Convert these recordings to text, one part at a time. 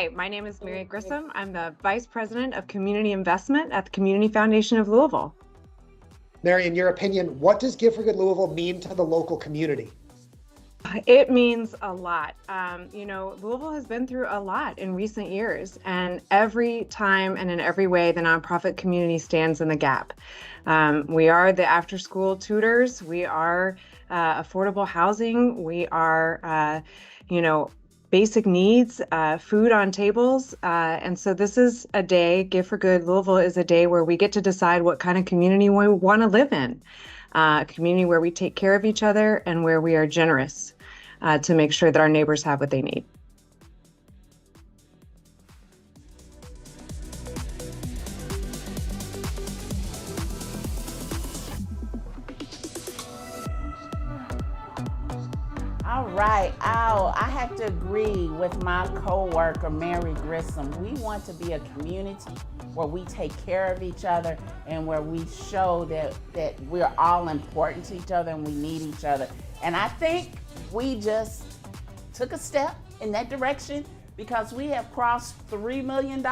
Hi, my name is Mary Grissom. I'm the Vice President of Community Investment at the Community Foundation of Louisville. Mary, in your opinion, what does Give for Good Louisville mean to the local community? It means a lot. Louisville has been through a lot in recent years, and every time and in every way, the nonprofit community stands in the gap. We are the after-school tutors. We are affordable housing. We are, basic needs, food on tables. And so this is a day, Give for Good Louisville is a day where we get to decide what kind of community we want to live in. A community where we take care of each other and where we are generous to make sure that our neighbors have what they need. All right, I have to agree with my co-worker, Mary Grissom. We want to be a community where we take care of each other and where we show that we're all important to each other and we need each other. And I think we just took a step in that direction because we have crossed $3 million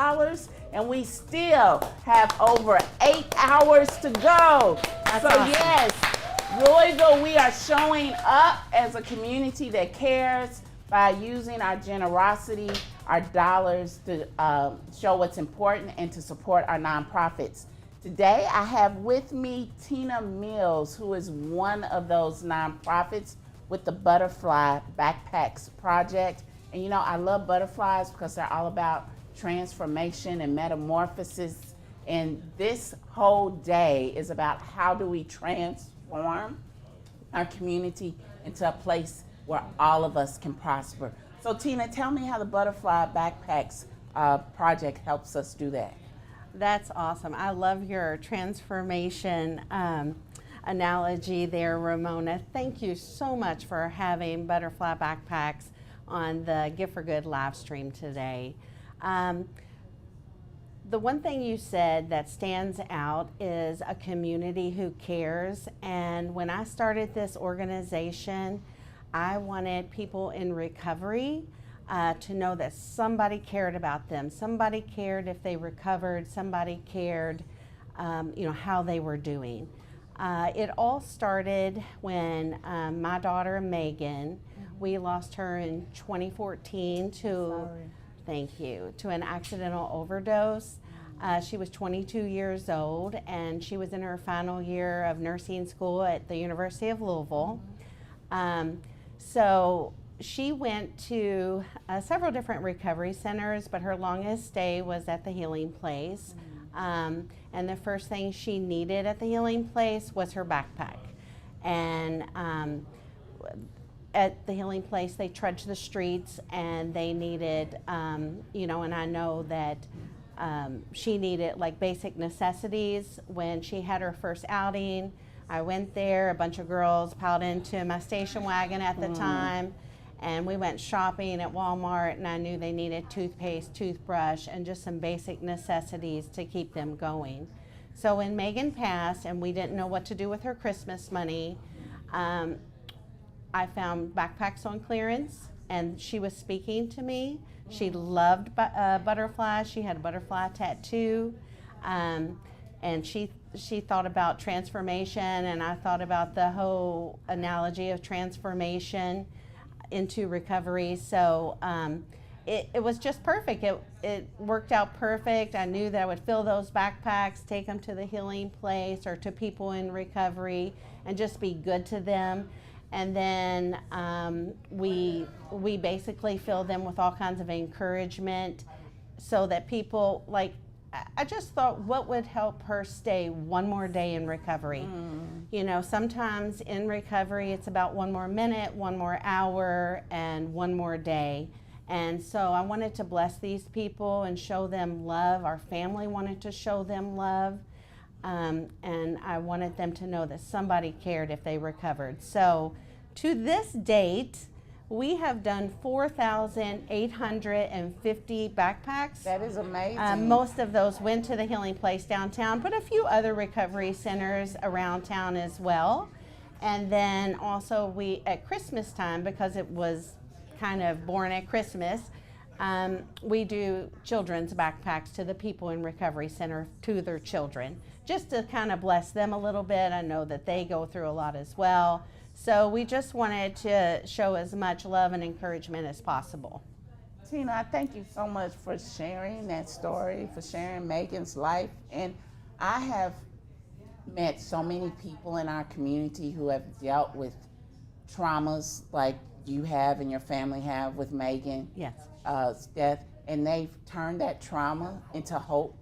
and we still have over 8 hours to go. That's so awesome. Yes, Louisville, we are showing up as a community that cares by using our generosity, our dollars to show what's important and to support our nonprofits. Today, I have with me Tina Mills, who is one of those nonprofits with the Butterfly Backpacks Project. And you know, I love butterflies because they're all about transformation and metamorphosis. And this whole day is about how do we transform our community into a place where all of us can prosper. So Tina, tell me how the Butterfly Backpacks Project helps us do that. That's awesome. I love your transformation analogy there, Ramona. Thank you so much for having Butterfly Backpacks on the Give for Good live stream today. The one thing you said that stands out is a community who cares. And when I started this organization, I wanted people in recovery to know that somebody cared about them. Somebody cared if they recovered. Somebody cared, how they were doing. It all started when my daughter Megan, we lost her in 2014 to. Thank you. To an accidental overdose. She was 22 years old and she was in her final year of nursing school at the University of Louisville. So she went to several different recovery centers, but her longest stay was at the Healing Place. And the first thing she needed at the Healing Place was her backpack. And at the Healing Place, they trudged the streets and they needed, and I know that she needed like basic necessities. When she had her first outing, I went there, a bunch of girls piled into my station wagon at the time, and we went shopping at Walmart, and I knew they needed toothpaste, toothbrush, and just some basic necessities to keep them going. So when Megan passed and we didn't know what to do with her Christmas money, I found backpacks on clearance, and she was speaking to me. She loved butterflies. She had a butterfly tattoo, and she thought about transformation, and I thought about the whole analogy of transformation into recovery. So it was just perfect. It worked out perfect. I knew that I would fill those backpacks, take them to the Healing Place or to people in recovery, and just be good to them. And then we basically fill them with all kinds of encouragement so that people, like, I just thought, what would help her stay one more day in recovery? Sometimes in recovery, it's about one more minute, one more hour, and one more day. And so I wanted to bless these people and show them love. Our family wanted to show them love. And I wanted them to know that somebody cared if they recovered. So to this date, we have done 4,850 backpacks. That is amazing. Most of those went to the Healing Place downtown, but a few other recovery centers around town as well. And then also at Christmas time, because it was kind of born at Christmas, We do children's backpacks to the people in Recovery Center to their children, just to kind of bless them a little bit. I know that they go through a lot as well. So we just wanted to show as much love and encouragement as possible. Tina, I thank you so much for sharing that story, for sharing Megan's life. And I have met so many people in our community who have dealt with traumas like you have and your family have with Megan. Yes. Death, and they've turned that trauma into hope.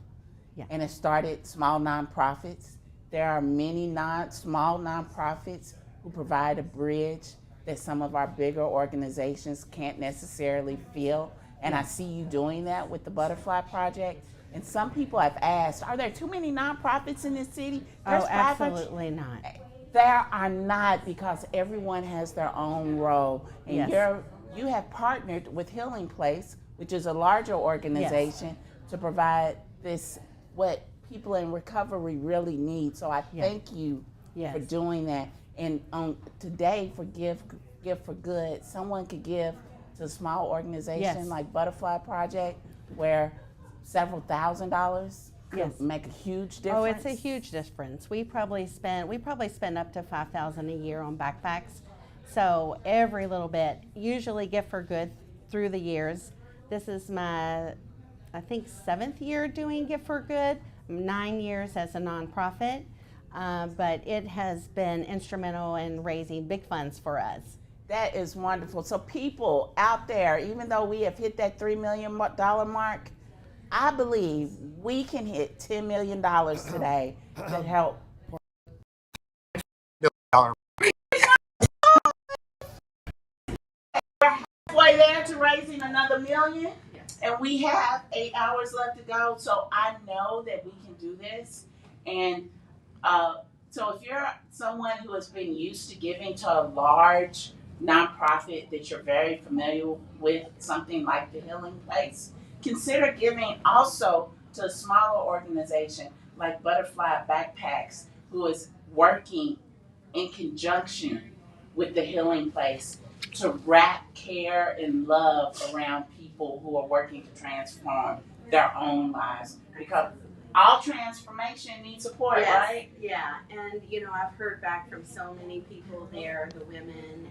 Yeah. And it started small nonprofits. There are many small nonprofits who provide a bridge that some of our bigger organizations can't necessarily feel. And I see you doing that with the Butterfly Project. And some people have asked, are there too many nonprofits in this city? Oh, absolutely not. There are not, because everyone has their own role. And Yes. you have partnered with Healing Place, which is a larger organization, to provide this, what people in recovery really need. So I thank you for doing that. And today for Give for Good, someone could give to a small organization like Butterfly Project, where several $1,000s could make a huge difference. Oh, it's a huge difference. We probably spend up to $5,000 a year on backpacks. So every little bit, usually Gift for Good through the years. This is my, I think, 7th year doing Gift for Good, 9 years as a nonprofit, but it has been instrumental in raising big funds for us. That is wonderful. So people out there, even though we have hit that $3 million mark, I believe we can hit $10 million today to help. Halfway there to raising another $1 million, and we have 8 hours left to go. So I know that we can do this. And so if you're someone who has been used to giving to a large nonprofit that you're very familiar with, something like the Healing Place, consider giving also to a smaller organization like Butterfly Backpacks, who is working in conjunction with the Healing Place to wrap care and love around people who are working to transform their own lives. Because all transformation needs support, right? Yeah, and I've heard back from so many people there, the women,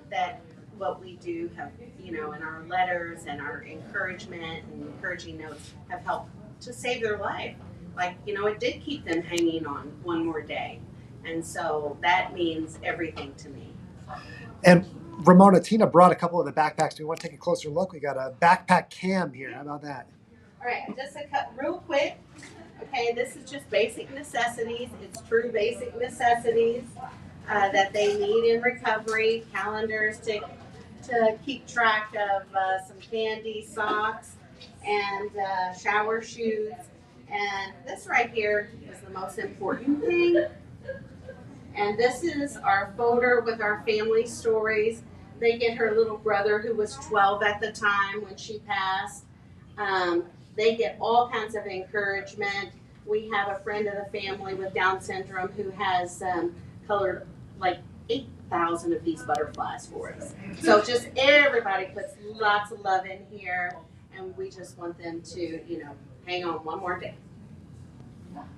that what we do have, in our letters and our encouragement and encouraging notes have helped to save their life. Like, it did keep them hanging on one more day. And so that means everything to me. And Ramona, Tina brought a couple of the backpacks. We want to take a closer look. We got a backpack cam here. How about that? All right, just a cut real quick. Okay, this is just basic necessities. It's true basic necessities that they need in recovery. Calendars to keep track of some candy, socks, and shower shoes. And this right here is the most important thing. And this is our folder with our family stories. They get her little brother who was 12 at the time when she passed. They get all kinds of encouragement. We have a friend of the family with Down syndrome who has colored like 8,000 of these butterflies for us. So just everybody puts lots of love in here, and we just want them to, hang on one more day.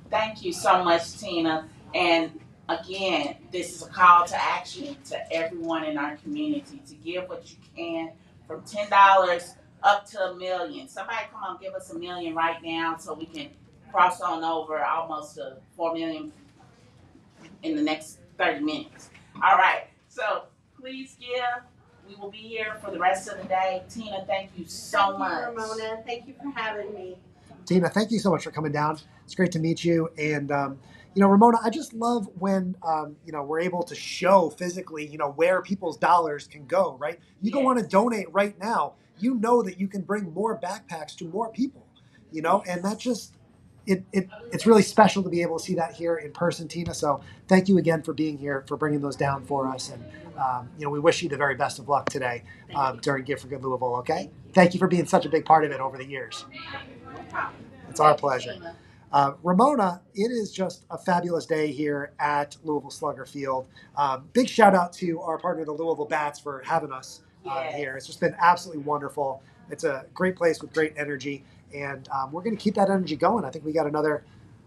Thank you so much, Tina. And again, this is a call to action to everyone in our community to give what you can, from $10 up to $1 million. Somebody come on, give us $1 million right now so we can cross on over almost to $4 million in the next 30 minutes. All right, so please give. We will be here for the rest of the day. Tina, thank you so much. Thank you, Ramona. Thank you for having me. Tina, thank you so much for coming down. It's great to meet you. And, Ramona, I just love when, we're able to show physically, where people's dollars can go, right? You don't want to donate right now. You know that you can bring more backpacks to more people, and that just, it's really special to be able to see that here in person, Tina. So thank you again for being here, for bringing those down for us. And, we wish you the very best of luck today during Gift for Good Louisville, okay? Thank you for being such a big part of it over the years. It's our pleasure. Ramona, it is just a fabulous day here at Louisville Slugger Field. Big shout out to our partner, the Louisville Bats, for having us here. It's just been absolutely wonderful. It's a great place with great energy, and we're going to keep that energy going. I think we got another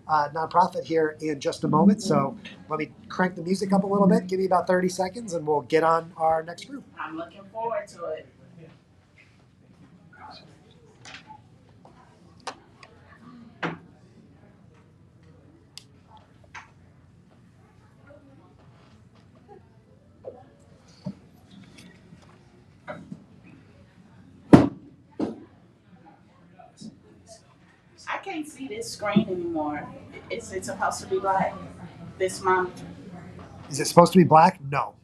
nonprofit here in just a moment, so let me crank the music up a little bit. Give me about 30 seconds, and we'll get on our next group. I'm looking forward to it. I can't see this screen anymore. Is it supposed to be black? This monitor? Is it supposed to be black? No.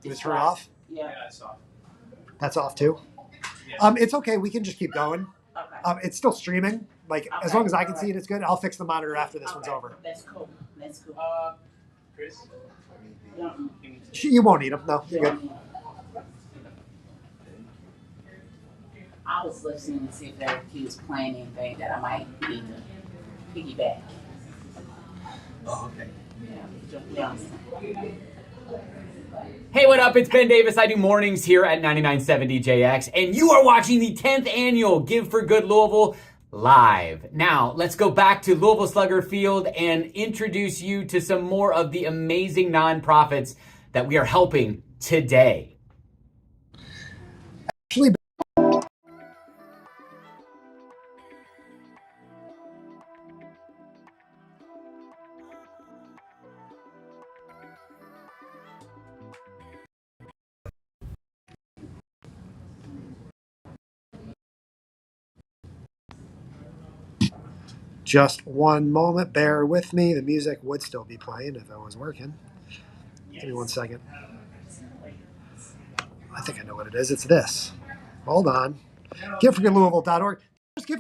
Did it turn black. off? Yeah. It's off. That's off too? It's okay. We can just keep going. Okay. It's still streaming. Like, as Okay. long as I can see it, it's good. I'll fix the monitor after this one's over. That's cool. That's cool. Chris? You won't need them. No, you're good. I was listening to see if he was playing anything that I might need to piggyback. Oh, okay. Yeah. Hey, what up? It's Ben Davis. I do mornings here at 99.7 DJX, and you are watching the 10th annual Give for Good Louisville live. Now, let's go back to Louisville Slugger Field and introduce you to some more of the amazing nonprofits that we are helping today. Actually, just one moment. Bear with me. The music would still be playing if it was working. Give me 1 second. I think I know what it is. It's this. Hold on. GiveForGoodLouisville.org. Just give.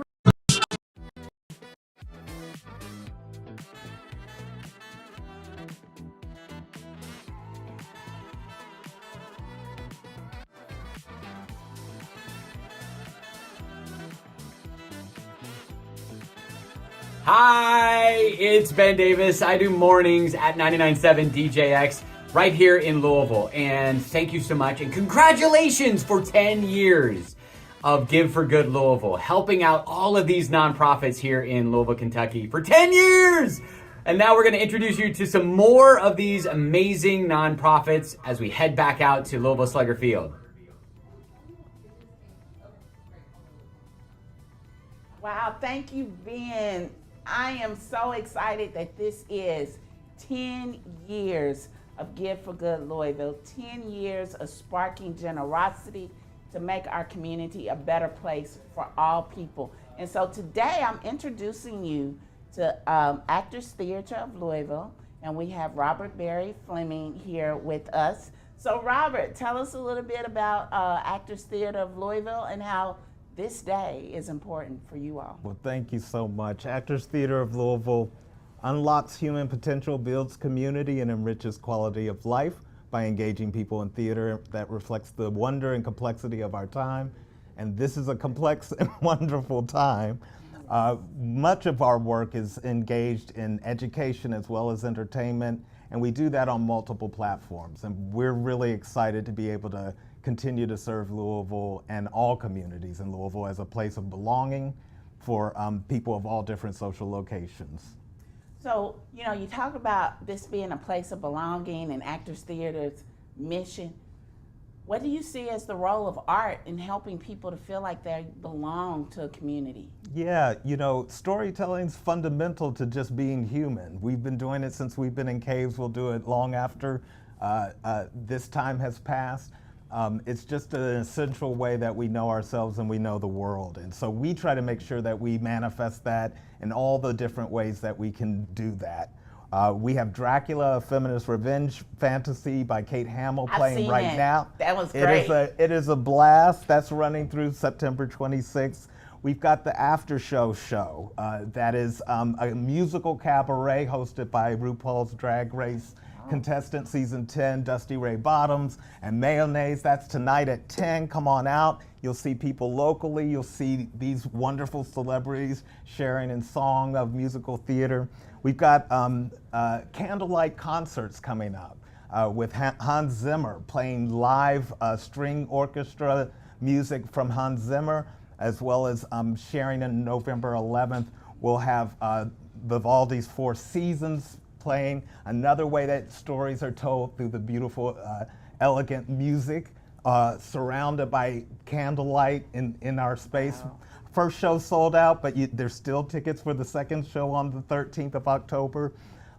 Hi, it's Ben Davis. I do mornings at 99.7 DJX right here in Louisville. And thank you so much. And congratulations for 10 years of Give for Good Louisville, helping out all of these nonprofits here in Louisville, Kentucky for 10 years. And now we're going to introduce you to some more of these amazing nonprofits as we head back out to Louisville Slugger Field. Wow, thank you, Ben. I am so excited that this is 10 years of Give for Good Louisville, 10 years of sparking generosity to make our community a better place for all people. And so today I'm introducing you to Actors Theater of Louisville, and we have Robert Barry Fleming here with us. So Robert, tell us a little bit about Actors Theater of Louisville and how this day is important for you all. Well, thank you so much. Actors Theater of Louisville unlocks human potential, builds community, and enriches quality of life by engaging people in theater that reflects the wonder and complexity of our time. And this is a complex and wonderful time. Much of our work is engaged in education as well as entertainment, and we do that on multiple platforms. And we're really excited to be able to continue to serve Louisville and all communities in Louisville as a place of belonging for people of all different social locations. So, you know, you talk about this being a place of belonging and Actors Theater's mission. What do you see as the role of art in helping people to feel like they belong to a community? Yeah, you know, storytelling's fundamental to just being human. We've been doing it since we've been in caves. We'll do it long after this time has passed. It's just an essential way that we know ourselves and we know the world. And so we try to make sure that we manifest that in all the different ways that we can do that. We have Dracula, a feminist revenge fantasy by Kate Hamill playing right now. That was great. It is a blast. That's running through September 26th. We've got the After Show that is a musical cabaret hosted by RuPaul's Drag Race contestant season 10, Dusty Ray Bottoms and Mayonnaise. That's tonight at 10. Come on out. You'll see people locally. You'll see these wonderful celebrities sharing in song of musical theater. We've got candlelight concerts coming up with Hans Zimmer playing live string orchestra music from Hans Zimmer, as well as sharing on November 11th. We'll have Vivaldi's Four Seasons playing, another way that stories are told through the beautiful, elegant music, surrounded by candlelight in our space. Wow. First show sold out, but there's still tickets for the second show on the 13th of October.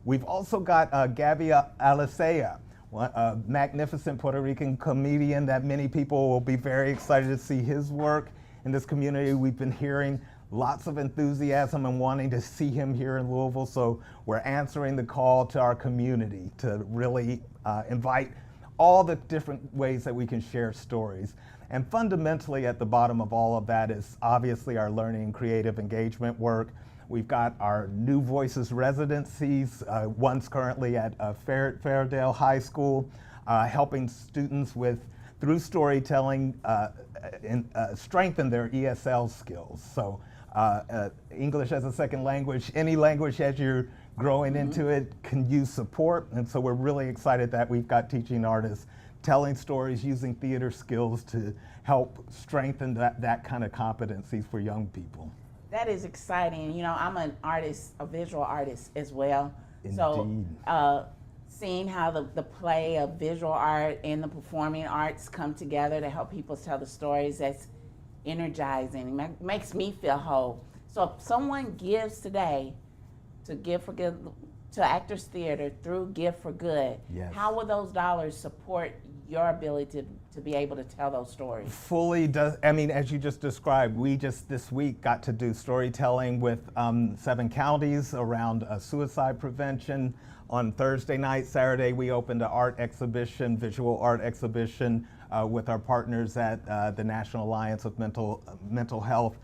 We've also got Gabby Alicea, a magnificent Puerto Rican comedian that many people will be very excited to see his work in this community. We've been hearing lots of enthusiasm and wanting to see him here in Louisville, so we're answering the call to our community to really invite all the different ways that we can share stories. And fundamentally at the bottom of all of that is obviously our learning and creative engagement work. We've got our New Voices residencies, one's currently at Fairdale High School, helping students through storytelling, strengthen their ESL skills. So English as a second language, any language as you're growing into it can use support. And so we're really excited that we've got teaching artists telling stories, using theater skills to help strengthen that kind of competencies for young people. That is exciting. You know, I'm an artist, a visual artist as well. Indeed. So seeing how the play of visual art and the performing arts come together to help people tell the stories, that's energizing. It makes me feel whole. So if someone gives today to Give for Good, to Actors Theater through Give for Good, yes, how will those dollars support your ability to be able to tell those stories? Fully does. I mean, as you just described, we just this week got to do storytelling with 7 counties around suicide prevention. On Thursday night, Saturday, we opened an art exhibition, visual art exhibition with our partners at the National Alliance of Mental Health.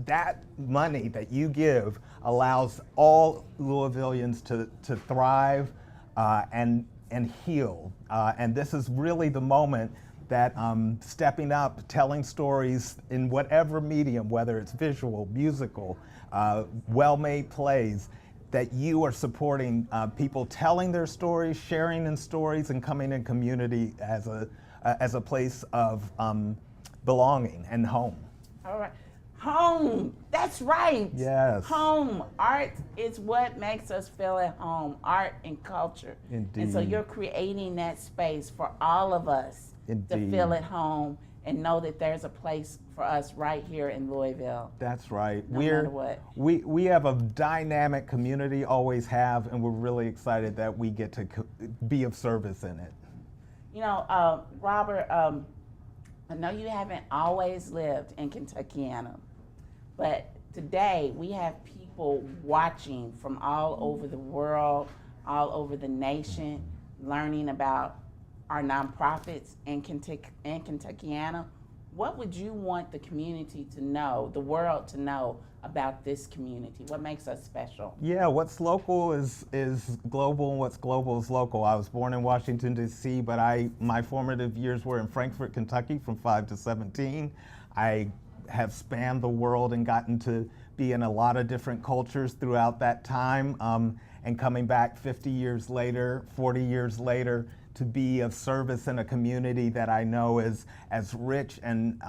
That money that you give allows all Louisvillians to thrive and heal. And this is really the moment that stepping up, telling stories in whatever medium, whether it's visual, musical, well-made plays, that you are supporting people telling their stories, sharing in stories, and coming in community as a place of belonging and home. All right. Home, that's right. Yes. Home. Art is what makes us feel at home, art and culture. Indeed. And so you're creating that space for all of us Indeed. to feel at home and know that there's a place for us right here in Louisville. That's right. No matter what. We have a dynamic community, always have, and we're really excited that we get to be of service in it. You know, Robert, I know you haven't always lived in Kentuckiana, but today we have people watching from all over the world, all over the nation, learning about our nonprofits in Kentuckiana. What would you want the community to know, the world to know about this community? What makes us special? Yeah, what's local is global, and what's global is local. I was born in Washington, D.C., but my formative years were in Frankfort, Kentucky from 5 to 17. I have spanned the world and gotten to be in a lot of different cultures throughout that time, and coming back 50 years later, 40 years later, to be of service in a community that I know is as rich and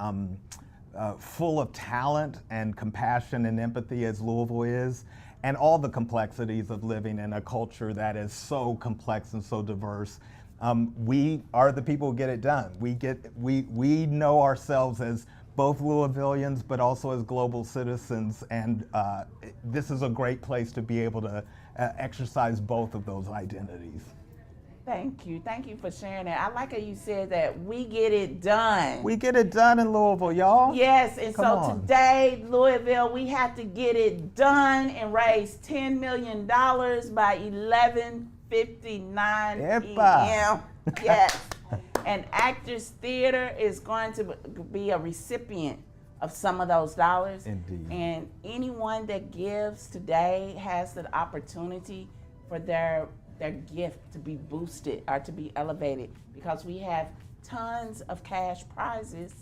full of talent and compassion and empathy as Louisville is, and all the complexities of living in a culture that is so complex and so diverse. We are the people who get it done. We know ourselves as both Louisvillians, but also as global citizens, and this is a great place to be able to exercise both of those identities. Thank you for sharing that. I like how you said that we get it done. We get it done in Louisville, y'all. Yes, and today, Louisville, we have to get it done and raise $10 million by 11:59 p.m. Yes. And Actors Theater is going to be a recipient of some of those dollars. Indeed. And anyone that gives today has the opportunity for their gift to be boosted or to be elevated, because we have tons of cash prizes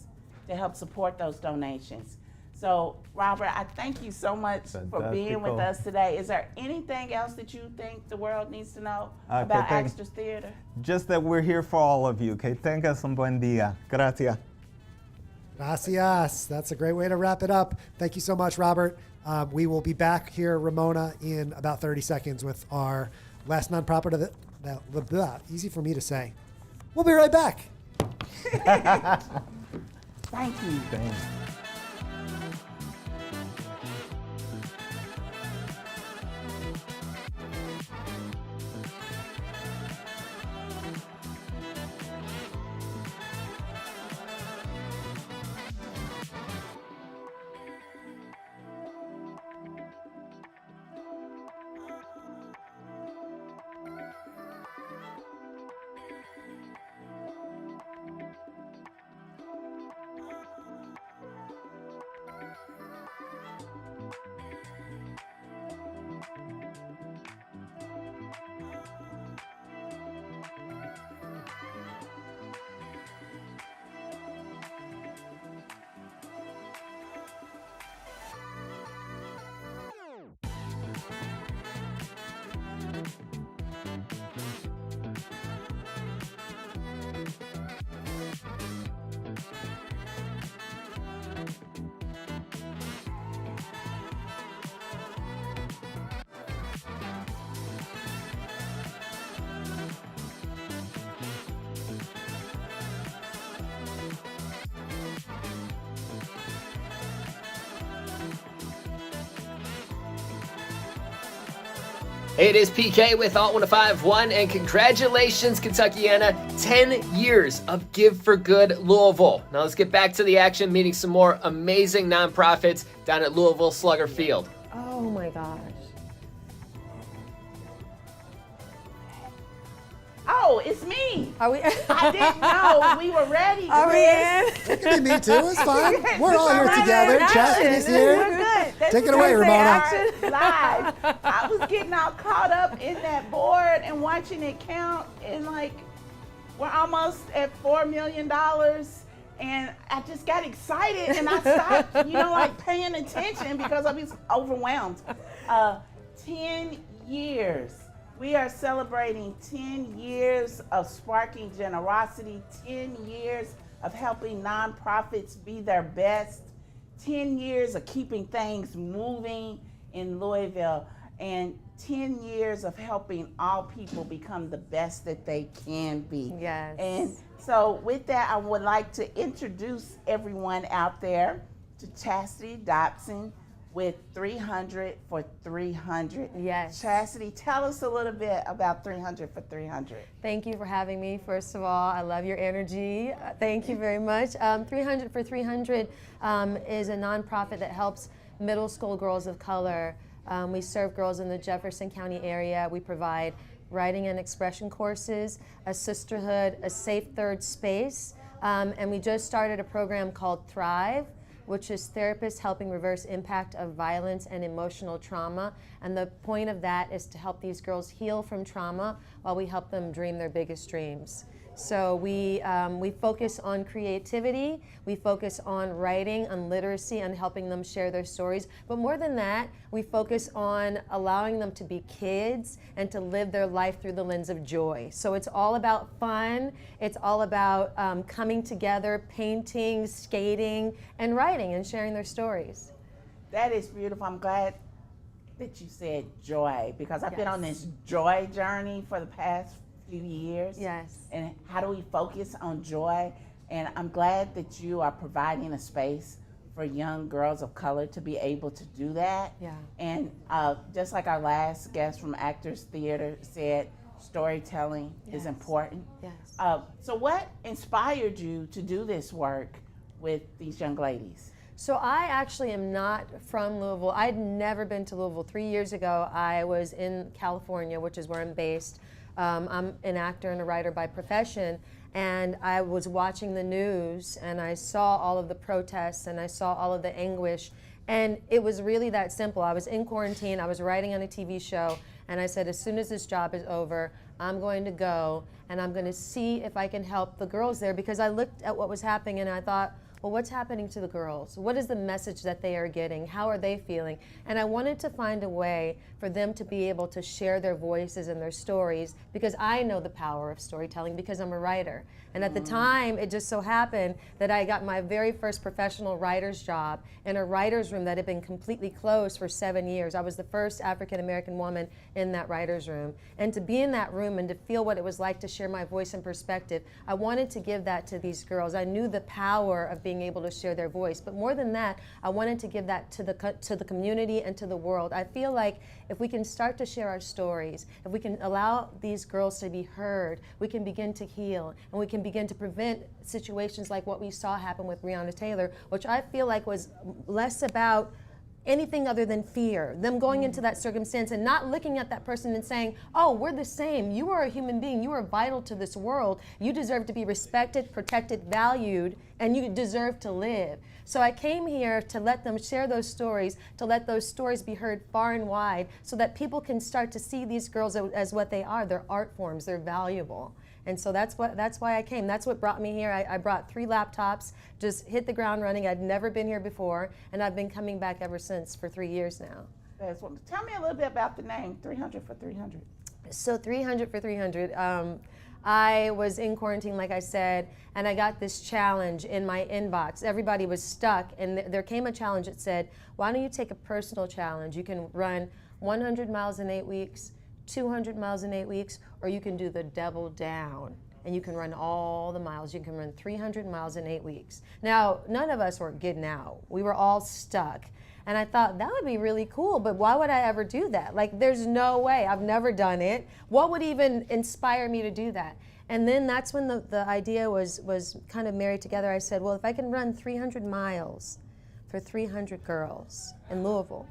to help support those donations. So, Robert, I thank you so much for being with us today. Is there anything else that you think the world needs to know about Actors Theater? Just that we're here for all of you. Que tengas un buen día. Gracias. Gracias. That's a great way to wrap it up. Thank you so much, Robert. We will be back here, Ramona, in about 30 seconds with our last nonprofit of the easy for me to say. We'll be right back. Thank you. Thanks. Hey, it is PK with Alt 1051, and congratulations, Kentuckiana, 10 years of Give for Good Louisville. Now let's get back to the action, meeting some more amazing nonprofits down at Louisville Slugger Field. Oh my gosh. Oh, it's me. Are we? I didn't know we were ready. Are we in? It can be me too. It's fine. We're all here together. Chastity is here. We're good. Take it away, Ramona. Live. I was getting all caught up in that board and watching it count, and like we're almost at $4 million, and I just got excited and I stopped, like paying attention because I was overwhelmed. 10 years. We are celebrating 10 years of sparking generosity, 10 years of helping nonprofits be their best, 10 years of keeping things moving in Louisville, and 10 years of helping all people become the best that they can be. Yes. And so with that, I would like to introduce everyone out there to Chastity Dobson with 300 for 300. Yes. Chastity, tell us a little bit about 300 for 300. Thank you for having me, first of all. I love your energy. Thank you very much. 300 for 300 is a nonprofit that helps middle school girls of color. We serve girls in the Jefferson County area. We provide writing and expression courses, a sisterhood, a safe third space, and we just started a program called Thrive, which is therapists helping reverse impact of violence and emotional trauma. And the point of that is to help these girls heal from trauma while we help them dream their biggest dreams. So we focus on creativity, we focus on writing, on literacy, on helping them share their stories. But more than that, we focus on allowing them to be kids and to live their life through the lens of joy. So it's all about fun, it's all about coming together, painting, skating, and writing and sharing their stories. That is beautiful. I'm glad that you said joy, because I've been on this joy journey for the past few years. Yes. And how do we focus on joy? And I'm glad that you are providing a space for young girls of color to be able to do that. Yeah. And just like our last guest from Actors Theater said, storytelling is important. Yes. So what inspired you to do this work with these young ladies? So I actually am not from Louisville. I'd never been to Louisville. 3 years ago, I was in California, which is where I'm based. I'm an actor and a writer by profession, and I was watching the news and I saw all of the protests and I saw all of the anguish, and it was really that simple. I was in quarantine, I was writing on a TV show, and I said, as soon as this job is over, I'm going to go and I'm going to see if I can help the girls there, because I looked at what was happening and I thought, well, what's happening to the girls? What is the message that they are getting? How are they feeling? And I wanted to find a way for them to be able to share their voices and their stories, because I know the power of storytelling because I'm a writer. And at the time, it just so happened that I got my very first professional writer's job in a writer's room that had been completely closed for 7 years. I was the first African-American woman in that writer's room. And to be in that room and to feel what it was like to share my voice and perspective, I wanted to give that to these girls. I knew the power of being able to share their voice. But more than that, I wanted to give that to the community and to the world. I feel like if we can start to share our stories, if we can allow these girls to be heard, we can begin to heal, and we can begin to prevent situations like what we saw happen with Breonna Taylor, which I feel like was less about anything other than fear, them going into that circumstance and not looking at that person and saying, oh, we're the same, you are a human being, you are vital to this world, you deserve to be respected, protected, valued, and you deserve to live. So I came here to let them share those stories, to let those stories be heard far and wide, so that people can start to see these girls as what they are. They're art forms, they're valuable. And so that's why I came. That's what brought me here. I brought 3 laptops, just hit the ground running. I'd never been here before, and I've been coming back ever since for 3 years now. Tell me a little bit about the name, 300 for 300. So 300 for 300. I was in quarantine, like I said, and I got this challenge in my inbox. Everybody was stuck, and there came a challenge that said, why don't you take a personal challenge? You can run 100 miles in 8 weeks, 200 miles in 8 weeks, or you can do the double down and you can run all the miles. You can run 300 miles in 8 weeks. Now, none of us were getting out. We were all stuck. And I thought that would be really cool, but why would I ever do that? Like, there's no way. I've never done it. What would even inspire me to do that? And then that's when the idea was kind of married together. I said, well, if I can run 300 miles for 300 girls in Louisville,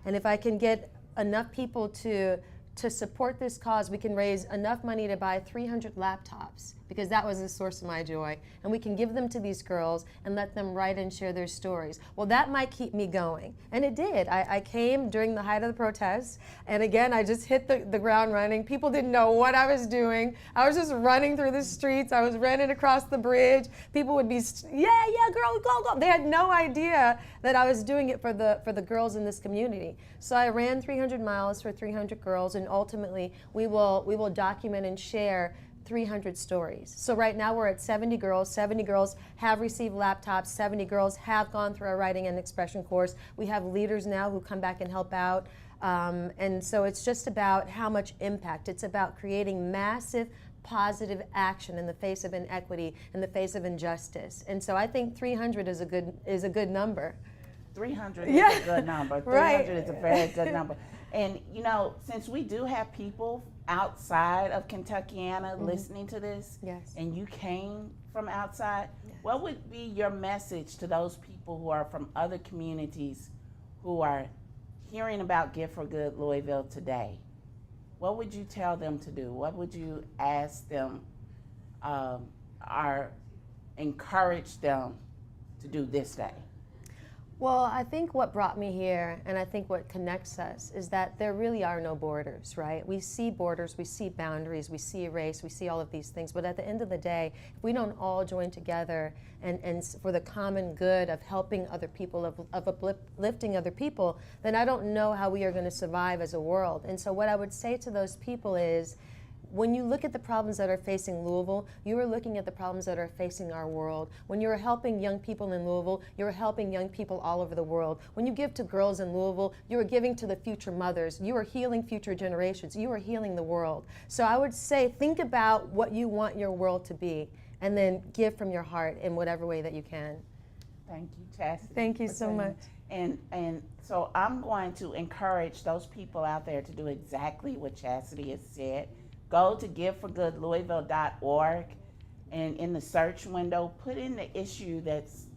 and if I can get enough people to support this cause, we can raise enough money to buy 300 laptops, because that was the source of my joy. And we can give them to these girls and let them write and share their stories. Well, that might keep me going. And it did. I came during the height of the protests. And again, I just hit the ground running. People didn't know what I was doing. I was just running through the streets. I was running across the bridge. People would be, yeah, girl, go. They had no idea that I was doing it for the girls in this community. So I ran 300 miles for 300 girls, and ultimately we will document and share 300 stories. So right now we're at 70 girls. 70 girls have received laptops. 70 girls have gone through our writing and expression course. We have leaders now who come back and help out. And so it's just about how much impact. It's about creating massive positive action in the face of inequity, in the face of injustice. And so I think 300 is a good number. 300 is a good number. 300 Right. is a very good number. And you know, since we do have people outside of Kentuckiana listening to this, Yes. and you came from outside, what would be your message to those people who are from other communities who are hearing about Give for Good Louisville today? What would you tell them to do? What would you ask them or encourage them to do this day? Well, I think what brought me here, and I think what connects us, is that there really are no borders, right? We see borders, we see boundaries, we see race, we see all of these things, but at the end of the day, if we don't all join together and for the common good of helping other people, of uplifting other people, then I don't know how we are going to survive as a world. And so what I would say to those people is, when you look at the problems that are facing Louisville, you are looking at the problems that are facing our world. When you're helping young people in Louisville, you're helping young people all over the world. When you give to girls in Louisville, you are giving to the future mothers. You are healing future generations. You are healing the world. So I would say, think about what you want your world to be, and then give from your heart in whatever way that you can. Thank you, Chastity. Thank you so much. And so I'm going to encourage those people out there to do exactly what Chastity has said. Go to giveforgoodlouisville.org, and in the search window, put in the issue that's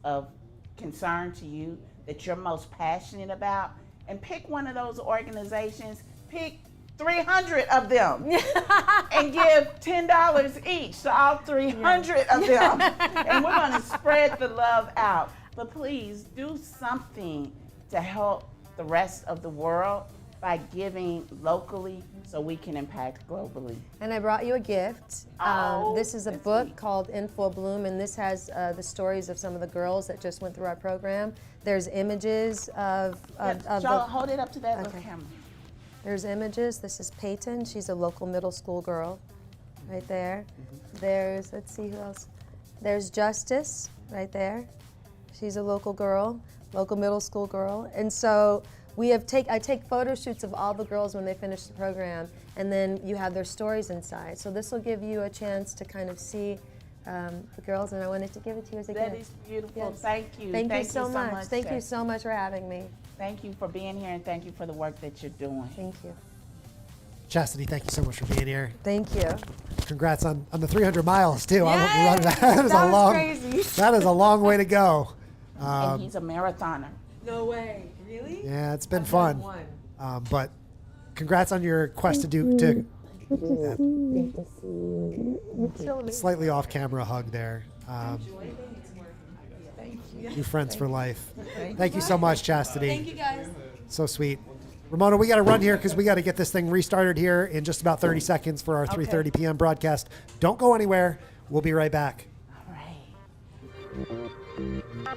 of concern to you, that you're most passionate about, and pick one of those organizations. Pick 300 of them and give $10 each to all 300 of them. And we're going to spread the love out. But please do something to help the rest of the world by giving locally so we can impact globally. And I brought you a gift. This is a that's book neat. called In Full Bloom, and this has the stories of some of the girls that just went through our program. There's images of Hold it up to that little Okay. camera. There's images. This is Peyton. She's a local middle school girl, right there. There's, let's see who else. There's Justice, right there. She's a local girl, local middle school girl. And so I take photo shoots of all the girls when they finish the program, and then you have their stories inside. So this will give you a chance to kind of see the girls, and I wanted to give it to you as a gift. That is beautiful. Yes. Thank you. Thank you so much. Thank you Jess. so much for having me. Thank you for being here, and thank you for the work that you're doing. Thank you. Chastity, thank you so much for being here. Thank you. Congrats on the 300 miles too. I hope you Yay! run that. That is That a was long. crazy. That is a long way to go. And he's a marathoner. No way. Really? Yeah, it's been I've fun. done one. But congrats on your quest to do slightly off camera hug there. New friends for life. Thank you so much, Chastity. Thank you guys. So sweet. Ramona, we got to run here because we got to get this thing restarted here in just about 30 seconds for our 3:30 p.m. broadcast. Don't go anywhere. We'll be right back. All right.